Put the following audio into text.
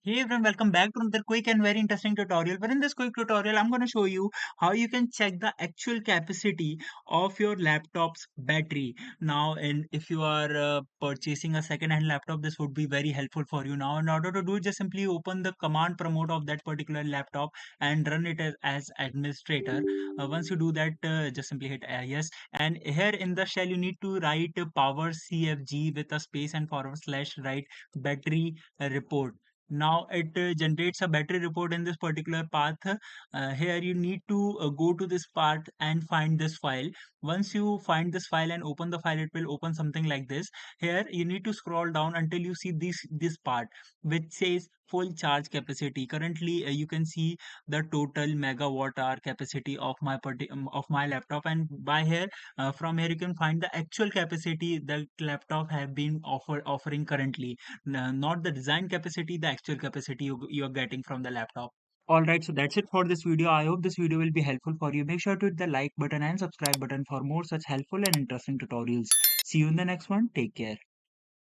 Hey everyone, welcome back to another quick and very interesting tutorial. But in this quick tutorial, I'm going to show you how you can check the actual capacity of your laptop's battery. Now, and if you are purchasing a second-hand laptop, this would be very helpful for you. Now, in order to do it, just simply open the command promote of that particular laptop and run it as administrator. Once you do that, just simply hit yes. And here in the shell, you need to write power CFG with a space and forward slash write battery report. Now it generates a battery report in this particular path. Here you need to go to this path and find this file. Once you find this file and open the file, it will open something like this. Here you need to scroll down until you see this part which says full charge capacity. Currently you can see the total megawatt hour capacity of of my laptop, and by here from here you can find the actual capacity the laptop have been offering currently. Not the design capacity, the actual capacity you're getting from the laptop. Alright, so that's it for this video. I hope this video will be helpful for you. Make sure to hit the like button and subscribe button for more such helpful and interesting tutorials. See you in the next one. Take care.